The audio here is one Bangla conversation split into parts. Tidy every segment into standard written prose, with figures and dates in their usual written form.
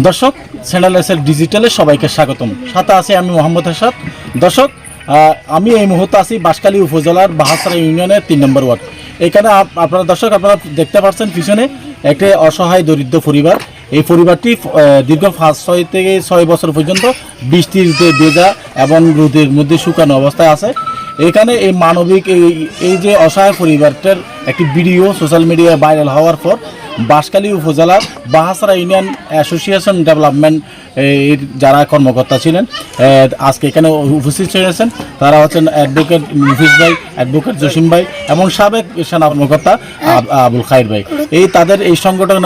দর্শক চ্যানেল এসএল ডিজিটালে সবাইকে স্বাগতম। সাথে আছি আমি মোহাম্মদ এরশাদ। দর্শক, আমি এই মুহূর্তে আছি বাঁশখালী উপজেলার বাহাসরা ইউনিয়নের 3 নম্বর ওয়ার্ড। এখানে আপনারা দেখতে পাচ্ছেন পিছনে একটি অসহায় দরিদ্র পরিবার। এই পরিবারটি দীর্ঘ 5 থেকে 6 বছর পর্যন্ত বৃষ্টিতে ভেজা এবং রোদের মধ্যে শুকানো অবস্থায় আছে। এখানে এই মানবিক এই যে অসহায় পরিবারটার একটি ভিডিও সোশ্যাল মিডিয়ায় ভাইরাল হওয়ার পর বাঁশখালী উপজেলার বাহাসরা ইউনিয়ন অ্যাসোসিয়েশন ডেভেলপমেন্ট এর যারা কর্মকর্তা ছিলেন আজকে এখানে উপস্থিত হয়েছেন। তারা হচ্ছেন অ্যাডভোকেট মুফিজ ভাই, অ্যাডভোকেট জসিম ভাই এবং সাবেক সেনা কর্মকর্তা আবুল খায়ের ভাই। তাদের এই সংগঠনের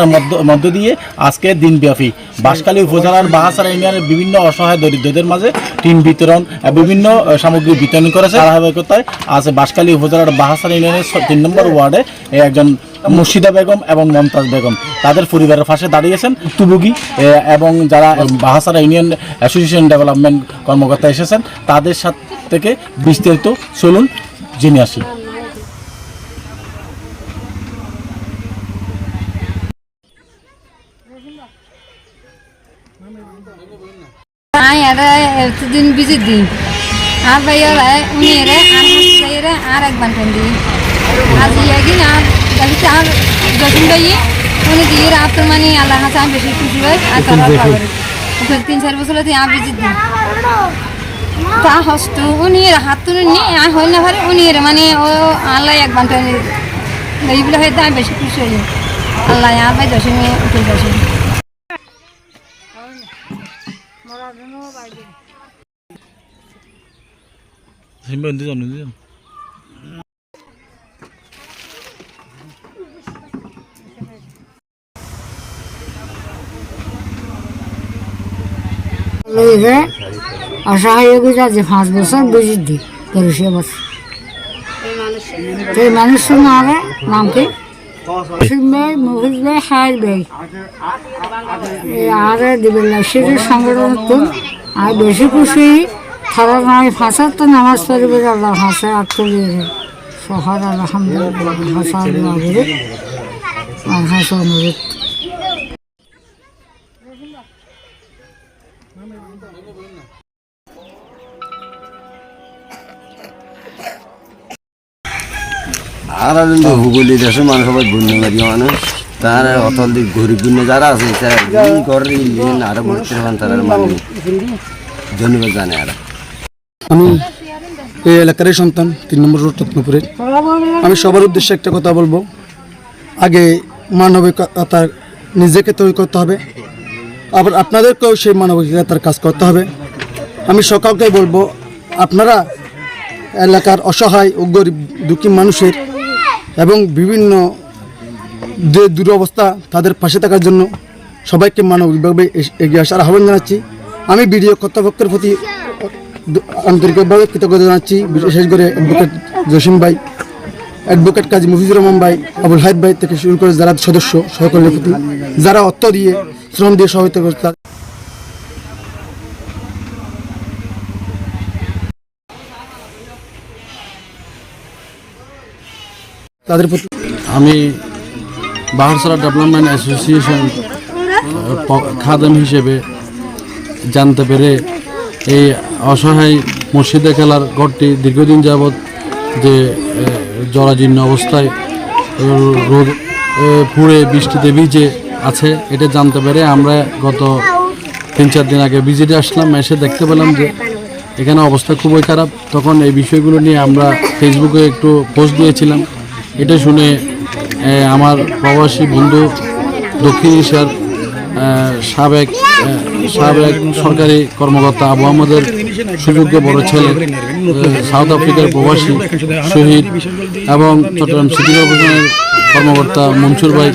মধ্য দিয়ে আজকে দিনব্যাপী বাঁশখালী উপজেলার বাহাসরা ইউনিয়নের বিভিন্ন অসহায় দরিদ্রদের মাঝে টিন বিতরণ বিভিন্ন সামগ্রী বিতরণ করেছে। ধারাবাহিকতায় আজ বাঁশখালী উপজেলার বাহাসরা ইউনিয়নের 3 নম্বর ওয়ার্ডে একজন মুর্শিদা বেগম এবং মমতাজ বেগম তাদের পরিবারের পাশে দাঁড়িয়েছেন ভুক্তভোগী এবং যারা বাহাসরা ইউনিয়ন অ্যাসোসিয়েশন ডেভেলপমেন্ট কর্মকর্তা এসেছেন তাদের সাথে থেকে বিস্তারিত চলুন জেনে আসি। এতদিন বিজি দিন আর ভাইয়ারা উনি এরা আর হাসপাতালে আর এক বান্টন দিই আজ একদিন আর দেখছি আর জসিম ভাই উনি দিয়ে রাত মানে আল্লাহ হাসা আমি বেশি খুশি হয় আর তারা 3-4 বছর আর বিজি দিন তা হস্ত উনি হাত তুলে নিয়ে আর হয় না পারে উনি মানে ও আল্লাহ এক বান্টন এইগুলো হয়তো আমি বেশি খুশি হই আল্লাহ আর ভাই জসিমে উঠে জসিম অসহায় যে 5 বছর বুঝি দি পেরুষে বস এই মানুষের নাম কি মুফিজ ভাই খায়ের ভাই আর দিবেন সেটার সংগঠন আর বেশি খুশি খারাপ নয় ফাঁসার তো নামাজ পড়বে আল্লাহ হাসে আত্মীয় শহর আলহামদুলিল্লাহ হাসা আর হাসা অনুরোধ আর হুগলি দেশের মানুষ সবাই বন্যবাদী মানুষ তার অতল দিক গরিব গুণ্য যারা আছে ঘরে আরো বলতে পারেন তারা মানে ধন্যবাদ জানে। আর আমি এই এলাকারই সন্তান 3 নম্বর রোড রত্নপুরের। আমি সবার উদ্দেশ্যে একটা কথা বলবো, আগে মানবিকতার নিজেকে তৈরি করতে হবে, আবার আপনাদেরকেও সেই মানবিকতার কাজ করতে হবে। আমি সকলকে বলবো আপনারা এলাকার অসহায় ও গরিব দুঃখী মানুষের এবং বিভিন্ন যে দুরবস্থা তাদের পাশে থাকার জন্য সবাইকে মানবিকভাবে এগিয়ে আসার আহ্বান জানাচ্ছি। আমি ভিডিও কর্তৃপক্ষের প্রতি আন্তরিকভাবে কৃতজ্ঞতা জানাচ্ছি, বিশেষ করে অ্যাডভোকেট জসিম ভাই, অ্যাডভোকেট কাজী মুফিজুর রহমান ভাই, আবুল হায়েদ ভাই থেকে শুরু করে যারা সদস্য সকলের প্রতি যারা অর্থ দিয়ে শ্রম দিয়ে সহায়তা করছে তাদের প্রতি। আমি বাহাসরা ডেভেলপমেন্ট অ্যাসোসিয়েশন খাদেম হিসেবে জানতে পেরে এই অসহায় মসজিদে খেলার ঘরটি দীর্ঘদিন যাবৎ যে জরাজীর্ণ অবস্থায় রোদ পুড়ে বৃষ্টিতে ভিজে আছে এটা জানতে পেরে আমরা গত 3-4 দিন আগে ভিজিটে আসলাম। এসে দেখতে পেলাম যে এখানে অবস্থা খুবই খারাপ। তখন এই বিষয়গুলো নিয়ে আমরা ফেসবুকে একটু পোস্ট দিয়েছিলাম। এটা শুনে আমার প্রবাসী বন্ধু দক্ষিণ এশিয়ার সাবেক সরকারি কর্মকর্তা আবু আহমদের সুযোগ্য বড় ছেলে সাউথ আফ্রিকার প্রবাসী শহীদ এবং চট্টগ্রাম সিটি কর্পোরেশনের কর্মকর্তা মনসুর ভাই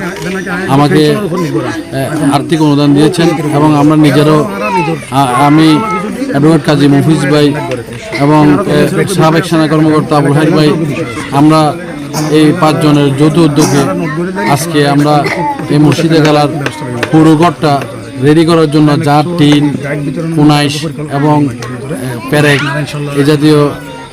আমাকে আর্থিক অনুদান দিয়েছেন এবং আমরা নিজেরাও আমি অ্যাডভোকেট কাজী মুফিজ ভাই এবং সাবেক সেনা কর্মকর্তা আবুল হায়েদ ভাই আমরা এই 5 জনের যৌথ উদ্যোগে আজকে আমরা এই মসজিদে খেলার পুরো ঘরটা রেডি করার জন্য জার, টিন, পুনাইশ এবং প্যারেক এই জাতীয়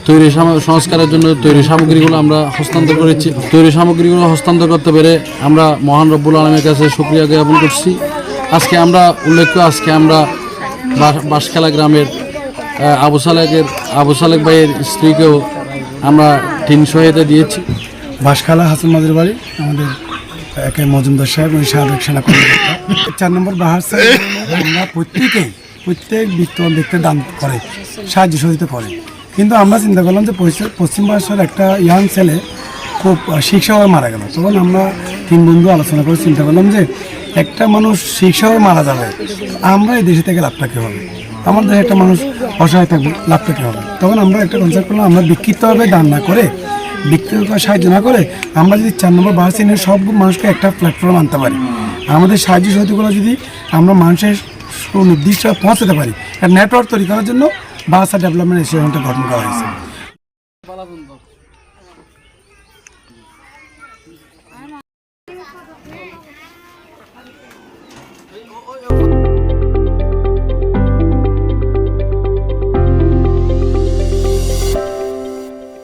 তৈরি সংস্কারের জন্য তৈরি সামগ্রীগুলো আমরা হস্তান্তর করেছি। তৈরি সামগ্রীগুলো হস্তান্তর করতে পেরে আমরা মহান রব্বুল আলমের কাছে শুকরিয়া জ্ঞাপন করছি আজকে আমরা বাঁশখালা গ্রামের আবু সালেক ভাইয়ের স্ত্রীকেও আমরা টিন সহায়তা দিয়েছি। বাঁশখালা হাসান মাদের বাড়ি আমাদের একে মজুমদার সাহেব ওই সাবেক সেনা কর্মকর্তা 4 নম্বর বাহারসা আমরা প্রত্যেক বিত্তবান ব্যক্তি দান করে, সাহায্য সহযোগিতা করে। কিন্তু আমরা চিন্তা করলাম যে পশ্চিম বাংলার একটা ইয়াং ছেলে খুব শিক্ষা হয়ে মারা গেল। তখন আমরা 3 বন্ধু আলোচনা করে চিন্তা করলাম যে একটা মানুষ শিক্ষা হয়ে মারা যাবে, আমরা এই দেশে থেকে লাভটা কী হবে, আমাদের দেশে একটা মানুষ অসহায় থাকবে, লাভটা কী হবে। তখন আমরা একটা কনসেপ্ট করলাম, আমরা বিক্ষিপ্তভাবে দান না করে, ব্যক্তিগত সাহায্য না করে আমরা যদি 4 নম্বর বাস এনে সব মানুষকে একটা প্ল্যাটফর্ম আনতে পারি, আমাদের সাহায্য সহযোগিতাগুলো যদি আমরা মানুষের সুনির্দিষ্ট পৌঁছাতে পারি, একটা নেটওয়ার্ক তৈরি করার জন্য বাহাসা ডেভেলপমেন্ট অ্যাসোসিয়েশনটা গঠন করা হয়েছে।